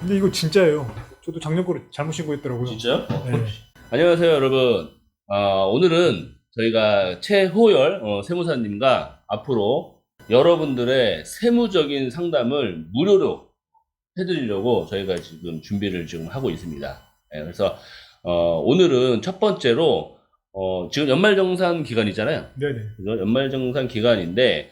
근데 이거 진짜예요. 저도 작년 거를 잘못 신고했더라고요. 진짜요? 네. 안녕하세요, 여러분. 오늘은 저희가 최호열 세무사님과 앞으로 여러분들의 세무적인 상담을 무료로 해드리려고 저희가 지금 준비를 지금 하고 있습니다. 그래서 오늘은 첫 번째로 지금 연말정산 기간이잖아요. 네네. 그죠? 연말정산 기간인데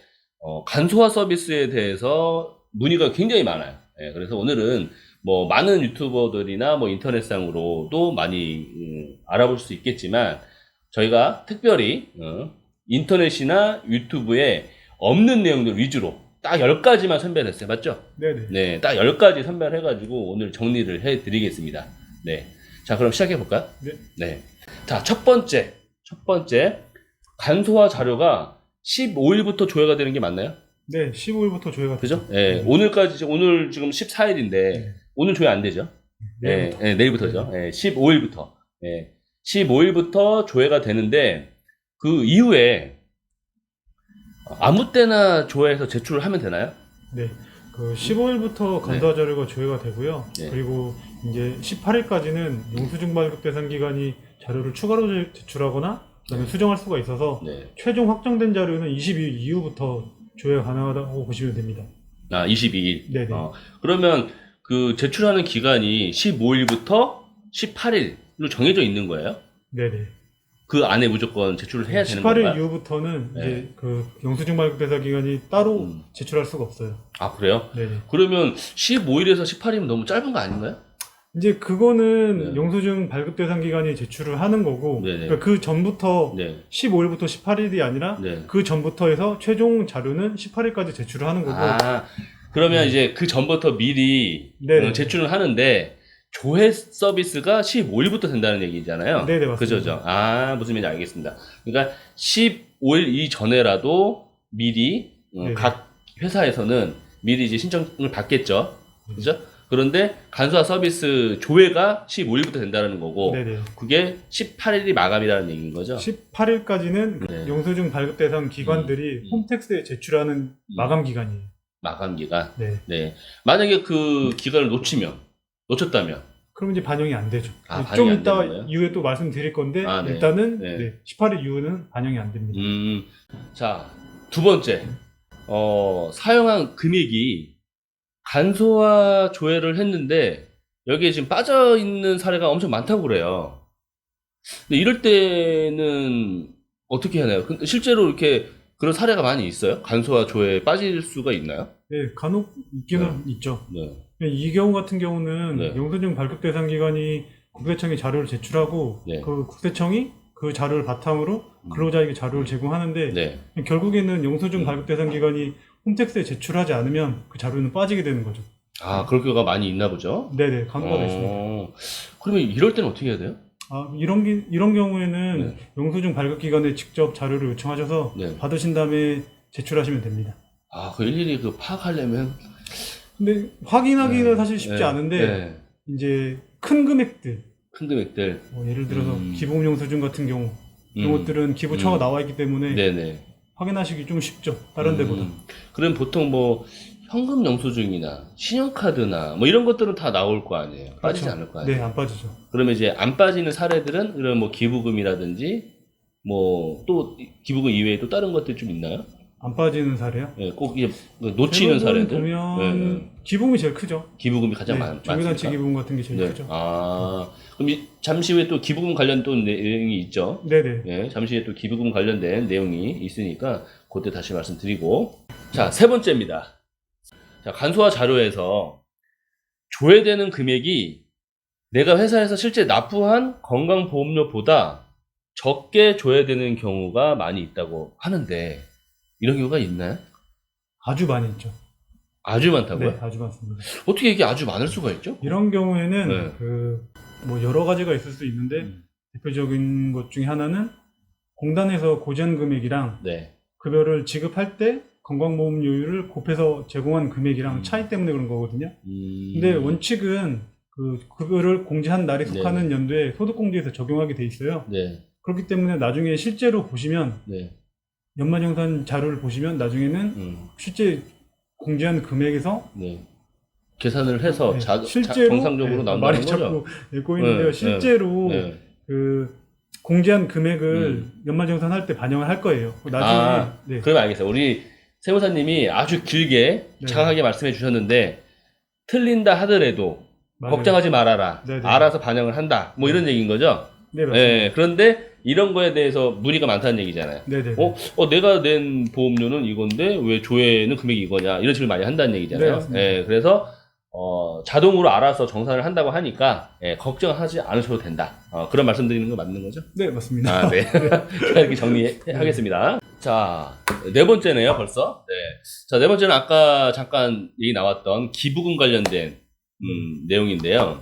간소화 서비스에 대해서 문의가 굉장히 많아요. 그래서 오늘은 뭐 많은 유튜버들이나 뭐 인터넷상으로도 많이 알아볼 수 있겠지만 저희가 특별히 인터넷이나 유튜브에 없는 내용들 위주로 딱 10가지만 선별했어요. 맞죠? 네네. 네, 딱 10가지 선별해가지고 오늘 정리를 해드리겠습니다. 네. 자, 그럼 시작해볼까요? 네. 네. 자, 첫 번째. 간소화 자료가 15일부터 조회가 되는 게 맞나요? 네, 15일부터 조회가 그죠? 되죠. 예, 오늘 지금 14일인데, 네. 오늘 조회 안 되죠? 내일부터. 내일부터죠. 15일부터. 15일부터 조회가 되는데, 그 이후에 아무 때나 조회해서 제출을 하면 되나요? 네. 그 15일부터 간소화 자료가 조회가 되고요. 네. 그리고 이제 18일까지는 영수증 발급 대상 기관이 자료를 추가로 제출하거나 그다음에 수정할 수가 있어서 네. 최종 확정된 자료는 22일 이후부터 조회가 가능하다고 보시면 됩니다. 아, 22일. 네네. 그러면 그 제출하는 기간이 15일부터 18일로 정해져 있는 거예요? 네네. 그 안에 무조건 제출을 해야 되는 18일 건가요? 이후부터는 네. 이제 그 영수증 발급 대상 기관이 따로 음. 제출할 수가 없어요. 아, 그래요? 네네. 그러면 15일에서 18일이면 너무 짧은 거 아닌가요? 이제 그거는 네. 영수증 발급 대상 기관이 제출을 하는 거고, 네네. 그러니까 그 전부터 네. 15일부터 18일이 아니라 네. 그 전부터 해서 최종 자료는 18일까지 제출을 하는 거고. 그러면 네. 이제 그 전부터 미리 네네. 제출을 하는데 조회 서비스가 15일부터 된다는 얘기잖아요. 네네, 맞습니다. 그죠? 무슨 말인지 알겠습니다. 그러니까 15일 이전에라도 미리 네네. 각 회사에서는 미리 이제 신청을 받겠죠. 그죠? 그런데 간소화 서비스 조회가 15일부터 된다는 거고, 네네. 그게 18일이 마감이라는 얘기인 거죠. 18일까지는 네. 영수증 발급 대상 기관들이 홈택스에 제출하는 마감 기간이에요. 마감 기간. 네. 네. 만약에 그 기간을 놓쳤다면, 그럼 이제 반영이 안 되죠. 반영이 좀 안 이따 되는 거예요? 이후에 또 말씀드릴 건데, 네. 일단은 네. 네, 18일 이후는 반영이 안 됩니다. 자, 두 번째. 사용한 금액이 간소화 조회를 했는데, 여기에 지금 빠져 있는 사례가 엄청 많다고 그래요. 근데 이럴 때는 어떻게 해야 하나요? 근데 실제로 이렇게 그런 사례가 많이 있어요? 간소화 조회에 빠질 수가 있나요? 네, 간혹 있기는 있죠. 네. 이 경우 같은 경우는 네. 영수증 발급 대상 기관이 국세청에 자료를 제출하고 네. 그 국세청이 그 자료를 바탕으로 근로자에게 자료를 제공하는데 네. 결국에는 영수증 발급 대상 기관이 홈택스에 제출하지 않으면 그 자료는 빠지게 되는 거죠. 그럴 경우가 많이 있나 보죠? 네네, 간혹가다 있습니다. 그러면 이럴 때는 어떻게 해야 돼요? 이런 경우에는 네. 영수증 발급 기관에 직접 자료를 요청하셔서 네. 받으신 다음에 제출하시면 됩니다. 그 일일이 파악하려면. 근데 확인하기는 네. 사실 쉽지 네. 않은데 네. 이제 큰 금액들 큰 금액들. 예를 들어서 기부금 영수증 같은 경우 이런 것들은 기부처가 음. 나와 있기 때문에 네네. 확인하시기 좀 쉽죠. 다른 데보다. 그럼 보통 뭐 현금 영수증이나 신용카드나 뭐 이런 것들은 다 나올 거 아니에요. 빠지지 그렇죠. 않을 거 아니에요. 네, 안 빠지죠. 그러면 이제 안 빠지는 사례들은 이런 뭐 기부금이라든지 뭐 또 기부금 이외에 또 다른 것들이 좀 있나요? 안 빠지는 사례요? 예, 꼭 이제 놓치는 대부분 사례들. 보면 기부금이 제일 크죠. 기부금이 가장 네, 많습니까? 종교단체 기부금 같은 게 제일 네. 크죠. 그럼 잠시 후에 또 기부금 관련 또 내용이 있죠. 네네. 네, 잠시 후에 또 기부금 관련된 내용이 있으니까 그때 다시 말씀드리고. 자, 세 번째입니다. 자, 간소화 자료에서 조회되는 금액이 내가 회사에서 실제 납부한 건강보험료보다 적게 조회되는 경우가 많이 있다고 하는데 이런 경우가 있나요? 아주 많이 있죠. 아주 많다고요? 네, 아주 많습니다. 어떻게 이게 아주 많을 수가 있죠? 이런 경우에는 네. 뭐 여러 가지가 있을 수 있는데 대표적인 것 중에 하나는 공단에서 고지한 금액이랑 네. 급여를 지급할 때 건강보험료율을 곱해서 제공한 금액이랑 차이 때문에 그런 거거든요. 근데 원칙은 그 급여를 공제한 날이 속하는 연도에 소득공제에서 적용하게 돼 있어요. 네. 그렇기 때문에 나중에 실제로 보시면 네. 연말정산 자료를 보시면 나중에는 실제 공제한 금액에서 네. 계산을 해서 네, 실제로 정상적으로 나온다는 말이 거죠. 자꾸 꼬이는데요. 실제로 그 공제한 금액을 연말정산할 때 반영을 할 거예요. 나중에 네. 그러면 알겠어요. 우리 세무사님이 아주 길게 네. 장하게 말씀해 주셨는데 틀린다 하더라도 맞아요. 걱정하지 말아라. 네네. 알아서 반영을 한다. 뭐 이런 얘기인 거죠. 네, 맞습니다. 예, 그런데 이런 거에 대해서 문의가 많다는 얘기잖아요. 네네. 내가 낸 보험료는 이건데 왜 조회는 금액이 이거냐 이런 식으로 많이 한다는 얘기잖아요. 네, 맞습니다. 예, 그래서 자동으로 알아서 정산을 한다고 하니까 걱정하지 않으셔도 된다. 그런 말씀 드리는 거 맞는 거죠? 네, 맞습니다. 아, 네. 이렇게 정리하겠습니다. 자, 네 번째네요, 벌써. 네. 자, 네 번째는 아까 잠깐 얘기 나왔던 기부금 관련된 내용인데요.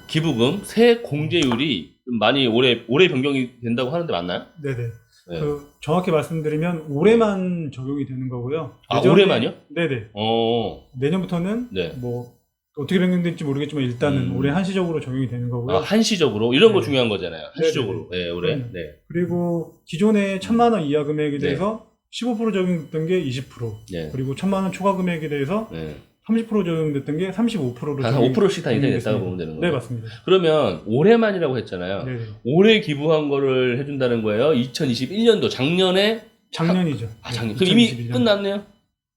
기부금 세 공제율이 좀 많이 올해 변경이 된다고 하는데 맞나요? 네네. 네. 정확히 말씀드리면 올해만 적용이 되는 거고요. 올해만요? 네네. 내년부터는 네. 뭐 어떻게 변경될지 모르겠지만 일단은 올해 한시적으로 적용이 되는 거고요. 한시적으로 이런 거 네. 중요한 거잖아요. 한시적으로. 네, 올해. 그럼요. 네. 그리고 기존에 1,000만 원 이하 금액에 대해서 15% 적용됐던 게 20%. 네. 그리고 1,000만 원 초과 금액에 대해서 30% 적용됐던 게 35%로 한 5%씩 다 인상이 됐다고 보면 되는 거예요. 네, 맞습니다. 그러면 올해만이라고 했잖아요. 네네. 올해 기부한 거를 해준다는 거예요. 2021년도 작년에 작년이죠. 작년. 네, 그럼 이미 2021년. 끝났네요.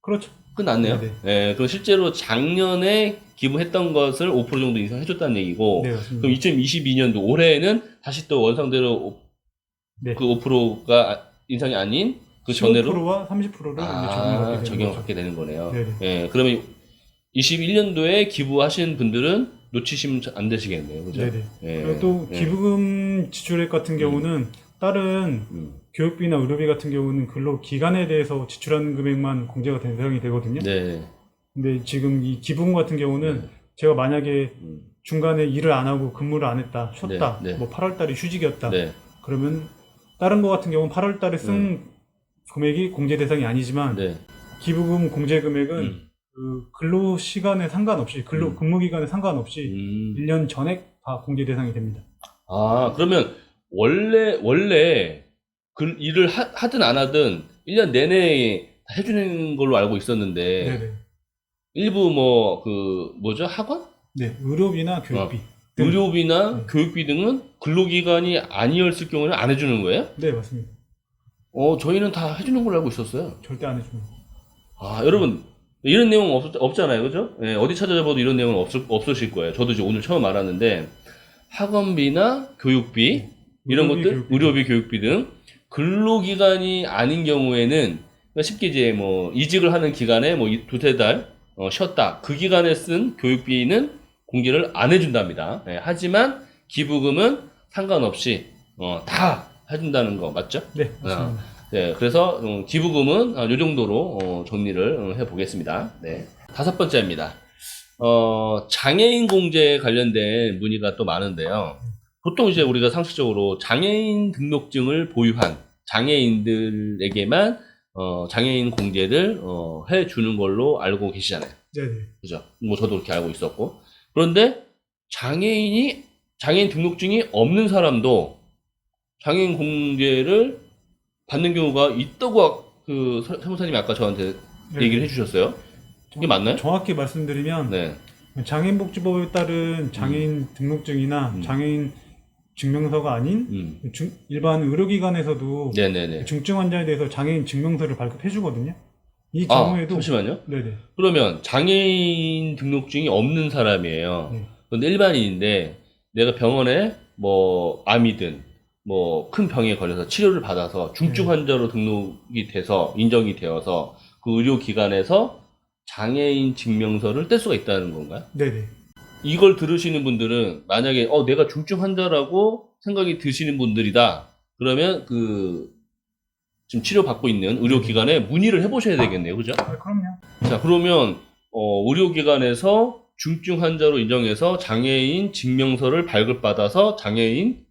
그렇죠. 끝났네요. 네네. 네, 그럼 실제로 작년에 기부했던 것을 5% 정도 인상해줬다는 얘기고, 네, 맞습니다. 그럼 2022년도 올해에는 다시 또 원상대로 네. 그 5%가 인상이 아닌 그 전에로 15%와 30%를 적용받게 되는 거네요. 네네. 네, 그러면 21년도에 기부하신 분들은 놓치시면 안 되시겠네요. 그죠? 네네. 네. 그리고 또 기부금 지출액 같은 경우는 다른 교육비나 의료비 같은 경우는 근로기간에 대해서 지출하는 금액만 공제가 대상이 되거든요. 네. 근데 지금 이 기부금 같은 경우는 제가 만약에 중간에 일을 안 하고 근무를 안 했다, 쉬었다, 네. 뭐 8월달에 휴직이었다, 네. 그러면 다른 거 같은 경우는 8월달에 쓴 금액이 공제 대상이 아니지만 네. 기부금 공제 금액은 그 근로 시간에 상관없이 근무 기간에 상관없이 1년 전액 다 공제 대상이 됩니다. 그러면 원래 그 일을 하든 안 하든 1년 내내 다 해주는 걸로 알고 있었는데 네네. 일부 뭐죠? 학원? 네, 의료비나 교육비. 등. 의료비나 교육비 등은 근로기간이 아니었을 경우는 안 해주는 거예요? 네, 맞습니다. 저희는 다 해주는 걸로 알고 있었어요. 절대 안 해줍니다. 여러분 이런 내용 없잖아요, 그죠? 네, 어디 찾아봐도 이런 내용은 없으실 거예요. 저도 이제 오늘 처음 알았는데 학원비나 교육비 이런 것들, 의료비, 교육비 등 근로기간이 아닌 경우에는 그러니까 쉽게 이제 뭐 이직을 하는 기간에 뭐 두세 달 쉬었다. 그 기간에 쓴 교육비는 공제를 안 해준답니다. 네, 하지만 기부금은 상관없이 다 해준다는 거 맞죠? 네, 맞습니다. 네, 그래서 기부금은 이 정도로 정리를 해보겠습니다. 네. 다섯 번째입니다. 장애인 공제에 관련된 문의가 또 많은데요. 보통 이제 우리가 상식적으로 장애인 등록증을 보유한 장애인들에게만 장애인 공제를 해주는 걸로 알고 계시잖아요. 네네. 그죠? 뭐 저도 그렇게 알고 있었고. 그런데 장애인 등록증이 없는 사람도 장애인 공제를 받는 경우가 있다고 그 세무사님이 아까 저한테 얘기를 해주셨어요. 이게 맞나요? 정확히 말씀드리면 네. 장애인복지법에 따른 장애인 등록증이나 장애인 증명서가 아닌 일반 의료기관에서도 네네네. 중증 환자에 대해서 장애인 증명서를 발급해 주거든요. 이 경우에도 잠시만요. 네네. 그러면 장애인 등록증이 없는 사람이에요. 네. 근데 일반인인데 내가 병원에 뭐 암이든 뭐 큰 병에 걸려서 치료를 받아서 중증 환자로 등록이 돼서 인정이 되어서 그 의료기관에서 장애인 증명서를 뗄 수가 있다는 건가요? 네네. 이걸 들으시는 분들은 만약에 내가 중증 환자라고 생각이 드시는 분들이다. 그러면 지금 치료받고 있는 의료기관에 문의를 해보셔야 되겠네요. 그죠? 그럼요. 자, 그러면 의료기관에서 중증 환자로 인정해서 장애인 증명서를 발급받아서 장애인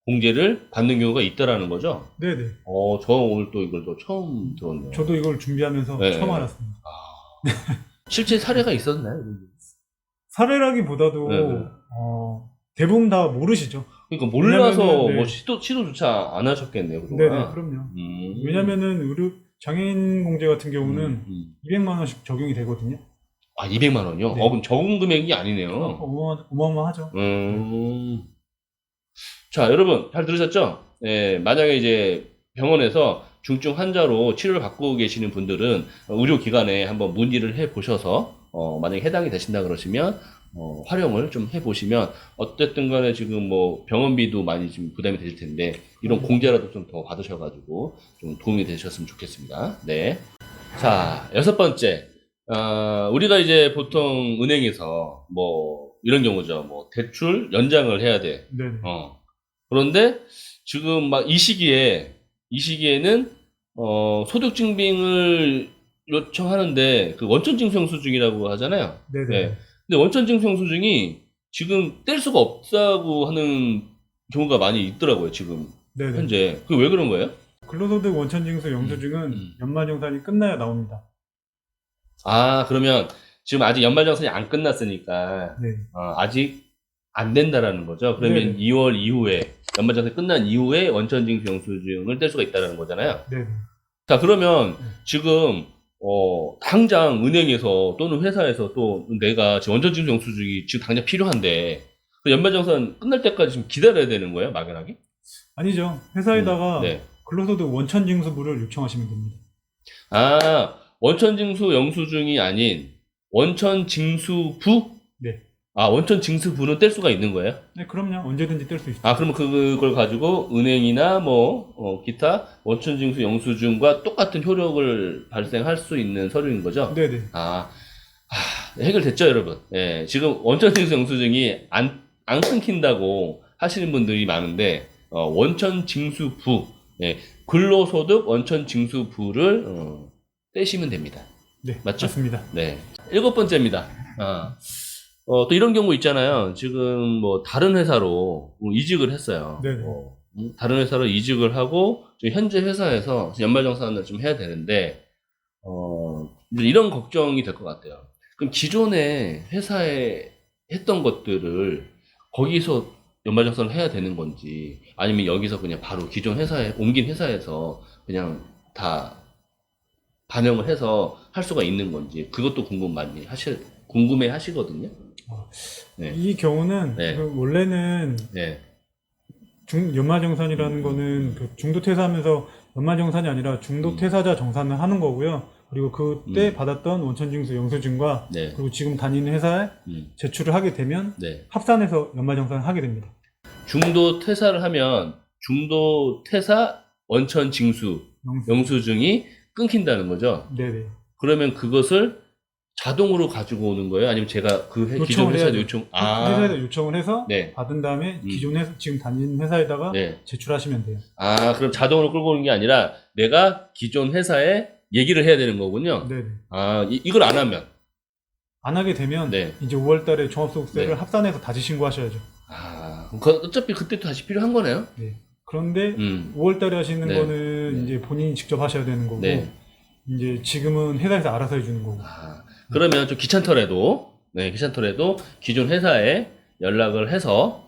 공제를 받는 경우가 있다라는 거죠? 네네. 저 오늘 또 이걸 또 처음 들었네요. 저도 이걸 준비하면서 네. 처음 알았습니다. 실제 사례가 있었나요? 사례라기보다도 네네. 대부분 다 모르시죠. 그러니까 몰라서 왜냐면은, 뭐 시도조차 안 하셨겠네요. 네네, 그동안. 그럼요. 왜냐면은 장애인 공제 같은 경우는 200만 원씩 적용이 되거든요. 아, 200만 원이요? 네. 그럼 적은 금액이 아니네요. 어마어마하죠. 자, 여러분, 잘 들으셨죠? 예, 만약에 이제 병원에서 중증 환자로 치료를 받고 계시는 분들은 의료기관에 한번 문의를 해 보셔서, 만약에 해당이 되신다 그러시면, 활용을 좀 해 보시면, 어쨌든 간에 지금 뭐 병원비도 많이 지금 부담이 되실 텐데, 이런 공제라도 좀 더 받으셔가지고, 좀 도움이 되셨으면 좋겠습니다. 네. 자, 6번째. 우리가 이제 보통 은행에서 뭐, 이런 경우죠. 뭐, 대출 연장을 해야 돼. 네네. 그런데 지금 막 이 시기에는 소득 증빙을 요청하는데 그 원천 징수 영수증이라고 하잖아요. 네네. 네. 근데 원천 징수 영수증이 지금 뗄 수가 없다고 하는 경우가 많이 있더라고요. 지금 네네. 현재. 그게 왜 그런 거예요? 근로소득 원천징수 영수증은 연말정산이 끝나야 나옵니다. 아, 그러면 지금 아직 연말정산이 안 끝났으니까 네. 아직 안 된다라는 거죠. 그러면 네네. 2월 이후에 연말정산이 끝난 이후에 원천징수 영수증을 뗄 수가 있다는 거잖아요. 네네. 자, 그러면 지금 당장 은행에서 또는 회사에서 또 내가 지금 원천징수 영수증이 지금 당장 필요한데 그 연말정산 끝날 때까지 지금 기다려야 되는 거예요, 막연하게? 아니죠. 회사에다가 네. 근로소득 원천징수부를 요청하시면 됩니다. 아, 원천징수 영수증이 아닌 원천징수부? 네. 아, 원천징수부는 뗄 수가 있는 거예요? 네, 그럼요. 언제든지 뗄 수 있죠. 아, 그러면 그걸 가지고 은행이나 뭐 기타 원천징수 영수증과 똑같은 효력을 발생할 수 있는 서류인 거죠? 네네. 해결됐죠, 여러분? 예, 지금 원천징수 영수증이 안 끊긴다고 하시는 분들이 많은데, 원천징수부, 예, 근로소득 원천징수부를, 떼시면 됩니다. 네, 맞죠? 맞습니다. 네. 7번째입니다. 또 이런 경우 있잖아요. 지금 뭐 다른 회사로 이직을 했어요. 네네. 다른 회사로 이직을 하고, 지금 현재 회사에서 연말정산을 좀 해야 되는데, 이제 이런 걱정이 될 것 같아요. 그럼 기존에 회사에 했던 것들을 거기서 연말정산을 해야 되는 건지, 아니면 여기서 그냥 바로 기존 회사에, 옮긴 회사에서 그냥 다 반영을 해서 할 수가 있는 건지, 그것도 궁금해 하시거든요. 네. 이 경우는 네. 원래는 네. 연말정산이라는 거는 그 중도퇴사하면서 연말정산이 아니라 중도퇴사자 정산을 하는 거고요. 그리고 그때 받았던 원천징수 영수증과 네. 그리고 지금 다니는 회사에 제출을 하게 되면 네. 합산해서 연말정산을 하게 됩니다. 중도 퇴사를 하면 중도 퇴사 원천 징수 영수증이 끊긴다는 거죠. 네네. 그러면 그것을 자동으로 가지고 오는 거예요? 아니면 제가 그 기존 회사에 회사에다 요청을 해서 네. 받은 다음에 기존 회사, 지금 다니는 회사에다가 네. 제출하시면 돼요. 그럼 자동으로 끌고 오는 게 아니라 내가 기존 회사에 얘기를 해야 되는 거군요. 네네. 이걸 안 하면 안 하게 되면 네. 이제 5월달에 종합소득세를 네. 합산해서 다시 신고하셔야죠. 어차피 그때 또 다시 필요한 거네요. 네. 그런데 5월달에 하시는 네. 거는 네. 이제 본인이 직접 하셔야 되는 거고 네. 이제 지금은 회사에서 알아서 해주는 거고. 그러면 좀 귀찮더라도 기존 회사에 연락을 해서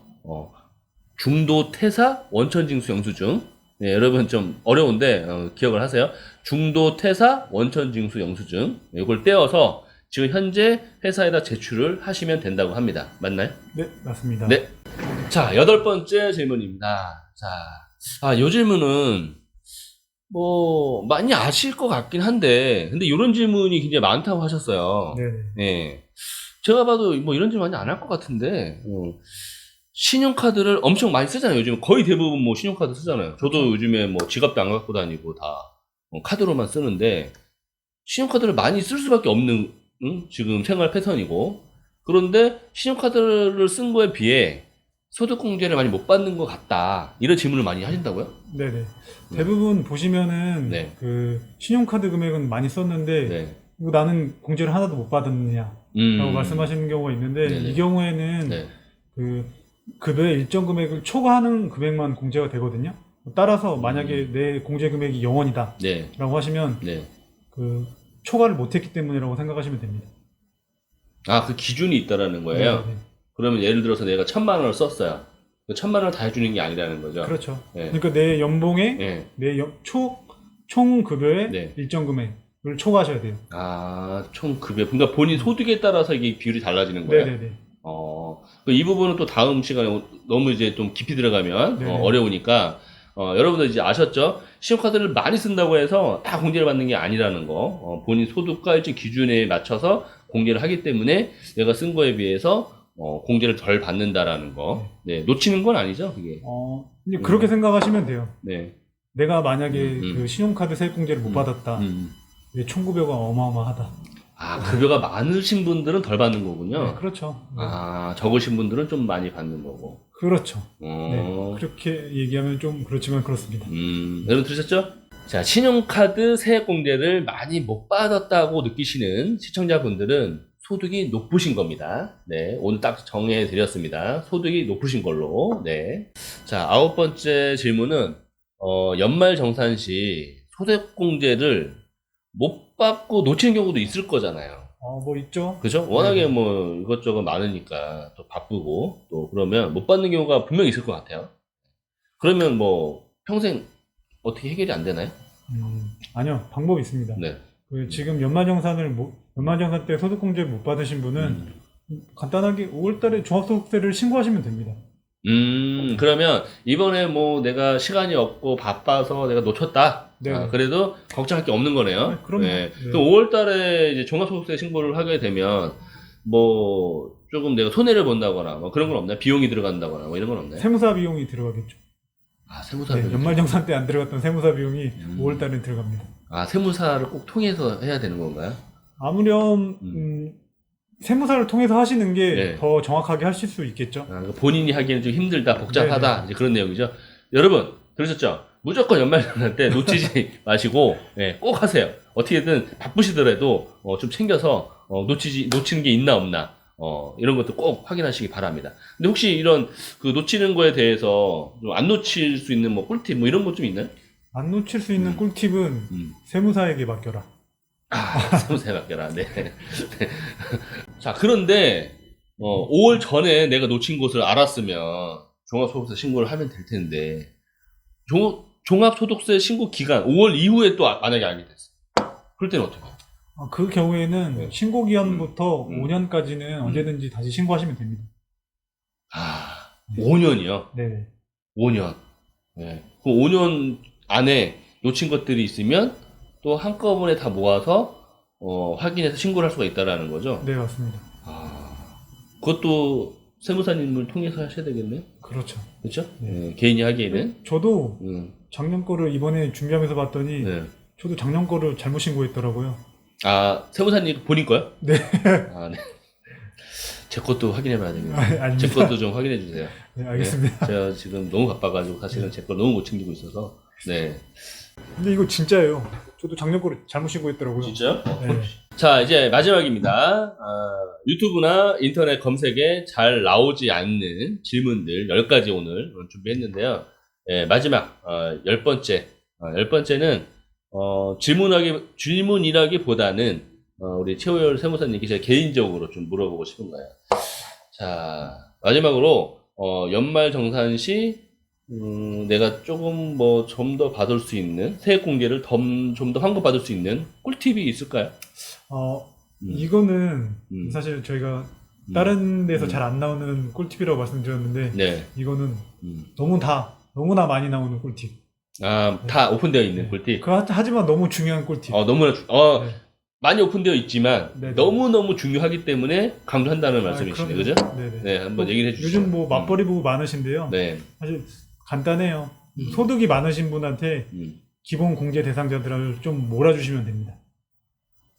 중도 퇴사 원천징수 영수증, 네, 여러분 좀 어려운데 기억을 하세요. 중도 퇴사 원천징수 영수증, 이걸 떼어서 지금 현재 회사에다 제출을 하시면 된다고 합니다. 맞나요? 네, 맞습니다. 네. 자, 8번째 질문입니다. 자, 요 질문은 뭐 많이 아실 것 같긴 한데, 근데 이런 질문이 굉장히 많다고 하셨어요. 네네. 네. 제가 봐도 뭐 이런 질문 많이 안 할 것 같은데, 신용카드를 엄청 많이 쓰잖아요. 요즘 거의 대부분 뭐 신용카드 쓰잖아요. 저도 요즘에 뭐 지갑도 안 갖고 다니고 다 카드로만 쓰는데, 신용카드를 많이 쓸 수밖에 없는 지금 생활 패턴이고, 그런데 신용카드를 쓴 거에 비해 소득공제를 많이 못 받는 것 같다. 이런 질문을 많이 하신다고요? 네네. 대부분 보시면은 네. 그 신용카드 금액은 많이 썼는데 네. 이거 나는 공제를 하나도 못 받았느냐라고 말씀하시는 경우가 있는데 네네. 이 경우에는 네. 그 급여의 일정 금액을 초과하는 금액만 공제가 되거든요. 따라서 만약에 내 공제 금액이 0원이다 네. 라고 하시면 네. 그 초과를 못했기 때문이라고 생각하시면 됩니다. 그 기준이 있다라는 거예요? 네네. 그러면 예를 들어서 내가 1,000만 원을 썼어요. 1,000만 원을 다 해주는 게 아니라는 거죠? 그렇죠. 네. 그러니까 내 연봉의 네. 총 급여의 네. 일정 금액 초과하셔야 돼요. 아, 총 급여. 그러니까 본인 소득에 따라서 이게 비율이 달라지는 거예요? 네네네. 이 부분은 또 다음 시간에 너무 이제 좀 깊이 들어가면 네네. 어려우니까 여러분들 이제 아셨죠? 신용카드를 많이 쓴다고 해서 다 공제를 받는 게 아니라는 거. 본인 소득과 일정 기준에 맞춰서 공제를 하기 때문에 내가 쓴 거에 비해서 공제를 덜 받는다라는 거. 네, 놓치는 건 아니죠, 그게. 이제 그렇게 생각하시면 돼요. 네. 내가 만약에 음. 그 신용카드 세액공제를 못 받았다. 내 총급여가 어마어마하다. 아, 급여가 많으신 분들은 덜 받는 거군요. 네, 그렇죠. 네. 아, 적으신 분들은 좀 많이 받는 거고. 그렇죠. 네, 어, 그렇게 얘기하면 좀 그렇지만 그렇습니다. 여러분 들으셨죠? 자, 신용카드 세액공제를 많이 못 받았다고 느끼시는 시청자분들은 소득이 높으신 겁니다. 네, 오늘 딱 정해드렸습니다. 소득이 높으신 걸로. 네. 자, 9번째 질문은, 연말정산 시 소득공제를 못 받고 놓치는 경우도 있을 거잖아요. 뭐 있죠. 그죠? 워낙에 네. 뭐 이것저것 많으니까 또 바쁘고 또 그러면 못 받는 경우가 분명히 있을 것 같아요. 그러면 뭐 평생 어떻게 해결이 안 되나요? 아니요, 방법이 있습니다. 네. 지금 연말정산 때 소득공제를 못 받으신 분은 간단하게 5월달에 종합소득세를 신고하시면 됩니다. 그러면 이번에 뭐 내가 시간이 없고 바빠서 내가 놓쳤다. 네. 그래도 걱정할 게 없는 거네요. 네, 그럼요. 네. 네. 그럼 5월 달에 이제 종합소득세 신고를 하게 되면 뭐 조금 내가 손해를 본다거나 뭐 그런 건 없나요? 비용이 들어간다거나 뭐 이런 건 없나요? 세무사 비용이 들어가겠죠. 아, 세무사 네, 비용. 연말정산 때 안 들어갔던 세무사 비용이 5월달에 들어갑니다. 아, 세무사를 꼭 통해서 해야 되는 건가요? 아무렴 세무사를 통해서 하시는 게 네. 더 정확하게 하실 수 있겠죠. 그러니까 본인이 하기에는 좀 힘들다, 복잡하다, 네네. 이제 그런 내용이죠. 여러분, 들으셨죠? 무조건 연말정산 때 놓치지 마시고, 예, 꼭 하세요. 어떻게든 바쁘시더라도, 좀 챙겨서, 놓치는 게 있나 없나, 이런 것도 꼭 확인하시기 바랍니다. 근데 혹시 이런, 놓치는 거에 대해서 좀 안 놓칠 수 있는 뭐 꿀팁, 뭐 이런 것 좀 있나요? 안 놓칠 수 있는 꿀팁은 세무사에게 맡겨라. 세무사에 맡겨라. 네. 네. 자, 그런데, 5월 전에 내가 놓친 것을 알았으면, 종합소득세 신고를 하면 될 텐데, 종합소득세 신고 기간 5월 이후에 또 만약에 알게 됐어. 그럴 때는 어떻게 해요? 그 경우에는 네. 신고 기한부터 5년까지는 음. 언제든지 다시 신고하시면 됩니다. 아, 5년이요? 네네. 5년. 네. 그 5년 안에 놓친 것들이 있으면 또 한꺼번에 다 모아서 확인해서 신고를 할 수가 있다라는 거죠. 네, 맞습니다. 그것도 세무사님을 통해서 하셔야 되겠네요. 그렇죠. 그렇죠? 네. 개인이 하기에는. 저도 작년 거를 이번에 준비하면서 봤더니 네. 저도 작년 거를 잘못 신고했더라고요. 아, 세무사님 본인 거요? 네. 아, 네. 제 것도 확인해 봐야 됩니다. 아닙니다. 제 것도 좀 확인해 주세요. 네, 알겠습니다. 네, 제가 지금 너무 바빠가지고 사실은 제 걸 너무 못 챙기고 있어서. 네. 근데 이거 진짜예요. 저도 작년 거를 잘못 신고했더라고요. 진짜요? 네. 자, 이제 마지막입니다. 유튜브나 인터넷 검색에 잘 나오지 않는 질문들 10가지 오늘 준비했는데요. 네, 마지막, 10번째. 10번째는, 질문이라기보다는, 우리 최호열 세무사님께 제가 개인적으로 좀 물어보고 싶은 거예요. 자, 마지막으로, 연말정산 시, 내가 조금 뭐 좀 더 받을 수 있는 세액 공개를 좀 더 환급받을 수 있는 꿀팁이 있을까요? 이거는 사실 저희가 다른 데서 잘 안 나오는 꿀팁이라고 말씀드렸는데 네. 이거는 너무나 많이 나오는 꿀팁. 다 오픈되어 있는 꿀팁. 하지만 너무 중요한 꿀팁. 너무나 네. 많이 오픈되어 있지만 네네. 너무너무 중요하기 때문에 강조한다는 말씀이시네요. 그죠? 네네. 네, 한번 얘기를 해 주시죠. 요즘 뭐 맞벌이 부부 많으신데요. 네. 사실 간단해요. 소득이 많으신 분한테 기본 공제 대상자들을 좀 몰아주시면 됩니다.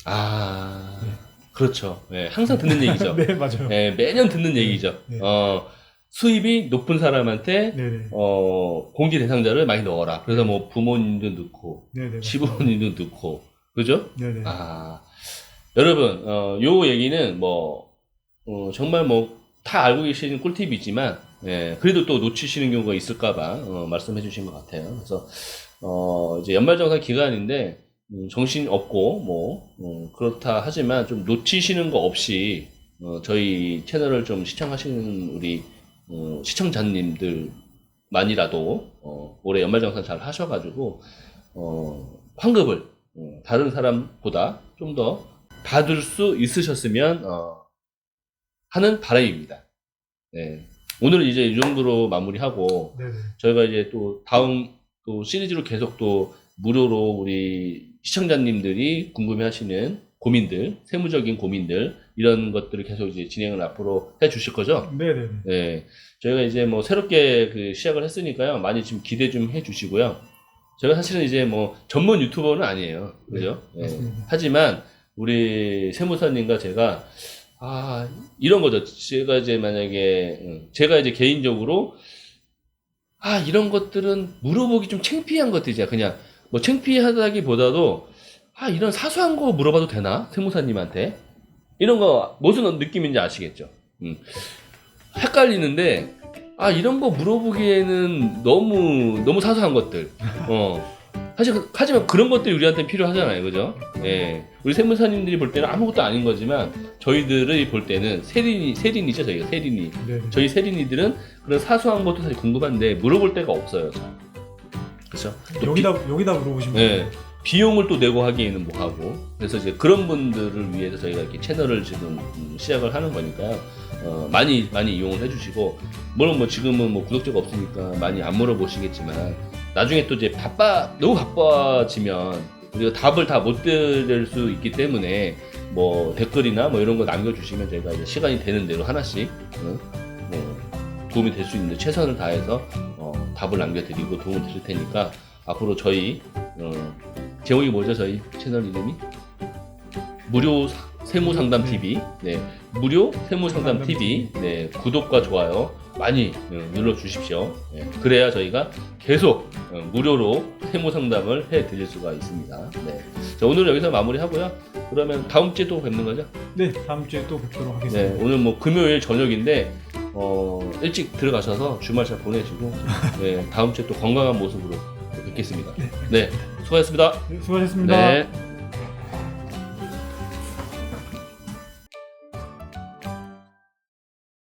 네. 그렇죠. 네, 항상 듣는 얘기죠. 네, 맞아요. 네, 매년 듣는 얘기죠. 네. 수입이 높은 사람한테 네네. 공제 대상자를 많이 넣어라. 그래서 뭐 부모님도 넣고 네네. 시부모님도 넣고 그죠? 네네. 여러분 요 얘기는 뭐 정말 뭐 다 알고 계시는 꿀팁이지만 그래도 또 놓치시는 경우가 있을까봐 말씀해 주신 것 같아요. 그래서 이제 연말정산 기간인데 정신 없고 뭐 그렇다 하지만 좀 놓치시는 거 없이 저희 채널을 좀 시청하시는 우리 시청자님들만이라도 올해 연말정산 잘 하셔가지고 환급을 다른 사람보다 좀 더 받을 수 있으셨으면 하는 바람입니다. 네. 오늘은 이제 이 정도로 마무리하고 네네. 저희가 이제 또 다음 또 시리즈로 계속 또 무료로 우리 시청자님들이 궁금해하시는 고민들, 세무적인 고민들 이런 것들을 계속 이제 진행을 앞으로 해 주실 거죠? 네네네. 네. 저희가 이제 뭐 새롭게 그 시작을 했으니까요. 많이 좀 기대 좀 해 주시고요. 제가 사실은 이제 뭐 전문 유튜버는 아니에요. 그죠? 네, 맞습니다. 하지만 우리 세무사님과 제가 이런 거죠. 제가 이제 만약에 제가 이제 개인적으로 이런 것들은 물어보기 좀 창피한 것들이죠. 그냥 뭐 창피하다기보다도 이런 사소한 거 물어봐도 되나? 세무사님한테 이런 거 무슨 느낌인지 아시겠죠? 헷갈리는데 이런 거 물어보기에는 너무 사소한 것들. 하지만 그런 것들이 우리한테 필요하잖아요, 그죠? 예. 우리 세무사님들이 볼 때는 아무것도 아닌 거지만 저희들이 볼 때는 세린이죠, 저희가 세린이. 네네. 저희 세린이들은 그런 사소한 것도 사실 궁금한데 물어볼 데가 없어요, 잘. 그렇죠? 여기다 물어보시면 네. 비용을 또 내고 하기에는 뭐 하고 그래서 이제 그런 분들을 위해서 저희가 이렇게 채널을 지금 시작을 하는 거니까요. 많이 이용을 해주시고 물론 뭐 지금은 뭐 구독자가 없으니까 많이 안 물어보시겠지만 나중에 또 이제 너무 바빠지면 우리가 답을 다 못 드릴 수 있기 때문에 뭐 댓글이나 뭐 이런 거 남겨주시면 저희가 이제 시간이 되는 대로 하나씩 뭐 도움이 될 수 있는 최선을 다해서 답을 남겨드리고 도움을 드릴 테니까 앞으로 저희 제목이 뭐죠? 저희 채널 이름이? 무료 세무상담 TV. 네. 무료 세무상담 TV. 네. 구독과 좋아요 많이 눌러 주십시오. 네. 그래야 저희가 계속 무료로 세무상담을 해 드릴 수가 있습니다. 네. 자, 오늘 여기서 마무리하고요. 그러면 다음 주에 또 뵙는 거죠? 네, 다음 주에 또 뵙도록 네. 하겠습니다. 오늘 뭐 금요일 저녁인데 일찍 들어가셔서 주말 잘 보내시고 네. 다음 주에 또 건강한 모습으로 뵙겠습니다. 네. 수고하셨습니다. 네, 수고하셨습니다. 네.